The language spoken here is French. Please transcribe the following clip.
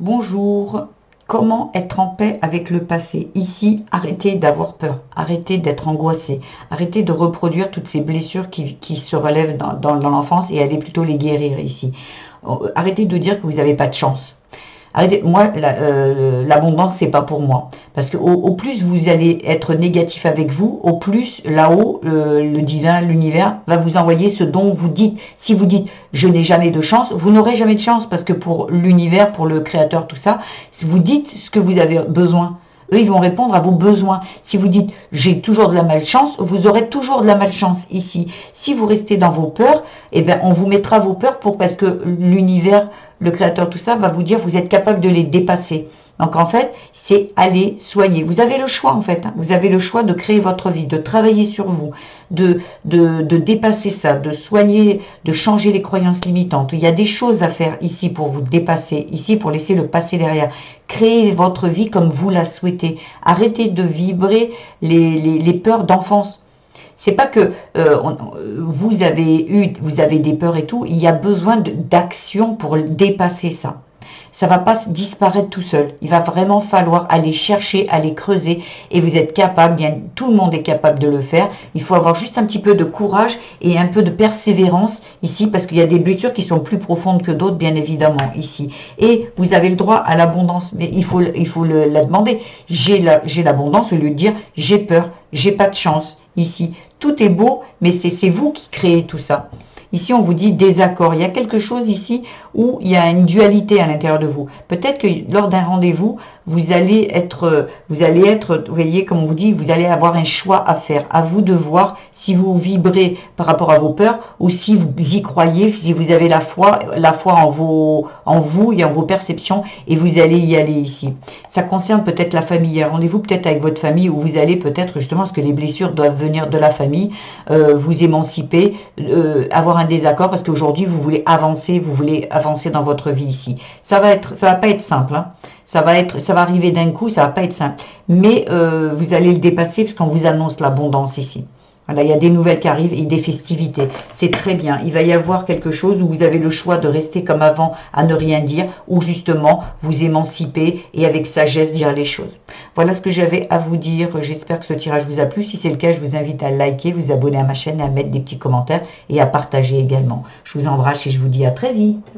Bonjour, comment être en paix avec le passé? Ici, arrêtez d'avoir peur, arrêtez d'être angoissé, arrêtez de reproduire toutes ces blessures qui se relèvent dans l'enfance et allez plutôt les guérir ici. Arrêtez de dire que vous n'avez pas de chance. Arrêtez, moi, l'abondance, c'est pas pour moi. Parce que au plus vous allez être négatif avec vous, au plus là-haut, le divin, l'univers, va vous envoyer ce dont vous dites. Si vous dites je n'ai jamais de chance, vous n'aurez jamais de chance. Parce que pour l'univers, pour le créateur, tout ça, si vous dites ce que vous avez besoin, eux, ils vont répondre à vos besoins. Si vous dites j'ai toujours de la malchance, vous aurez toujours de la malchance ici. Si vous restez dans vos peurs, eh bien, on vous mettra vos peurs parce que l'univers, le créateur, tout ça, va vous dire vous êtes capable de les dépasser. Donc en fait, c'est aller soigner. Vous avez le choix en fait. Vous avez le choix de créer votre vie, de travailler sur vous, de dépasser ça, de soigner, de changer les croyances limitantes. Il y a des choses à faire ici pour vous dépasser, ici pour laisser le passé derrière. Créez votre vie comme vous la souhaitez. Arrêtez de vibrer les peurs d'enfance. C'est pas que vous avez des peurs et tout. Il y a besoin d'action pour dépasser ça. Ça va pas disparaître tout seul. Il va vraiment falloir aller chercher, aller creuser. Et vous êtes capable, bien, tout le monde est capable de le faire. Il faut avoir juste un petit peu de courage et un peu de persévérance ici, parce qu'il y a des blessures qui sont plus profondes que d'autres, bien évidemment, ici. Et vous avez le droit à l'abondance, mais il faut la demander. J'ai l'abondance au lieu de dire j'ai peur, j'ai pas de chance. Ici, tout est beau, mais c'est vous qui créez tout ça. Ici, on vous dit désaccord. Il y a quelque chose ici où il y a une dualité à l'intérieur de vous. Peut-être que lors d'un rendez-vous, vous allez être, vous voyez, comme on vous dit, vous allez avoir un choix à faire. À vous de voir si vous vibrez par rapport à vos peurs ou si vous y croyez, si vous avez la foi en vous et en vos perceptions et vous allez y aller ici. Ça concerne peut-être la famille. Rendez-vous peut-être avec votre famille où vous allez peut-être justement, parce que les blessures doivent venir de la famille, vous émanciper, avoir un désaccord parce qu'aujourd'hui vous voulez avancer dans votre vie ici. Ça va pas être simple, hein. Ça va arriver d'un coup, ça va pas être simple. Mais vous allez le dépasser parce qu'on vous annonce l'abondance ici. Voilà, il y a des nouvelles qui arrivent et des festivités. C'est très bien. Il va y avoir quelque chose où vous avez le choix de rester comme avant à ne rien dire ou justement vous émanciper et avec sagesse dire les choses. Voilà ce que j'avais à vous dire. J'espère que ce tirage vous a plu. Si c'est le cas, je vous invite à liker, vous abonner à ma chaîne et à mettre des petits commentaires et à partager également. Je vous embrasse et je vous dis à très vite.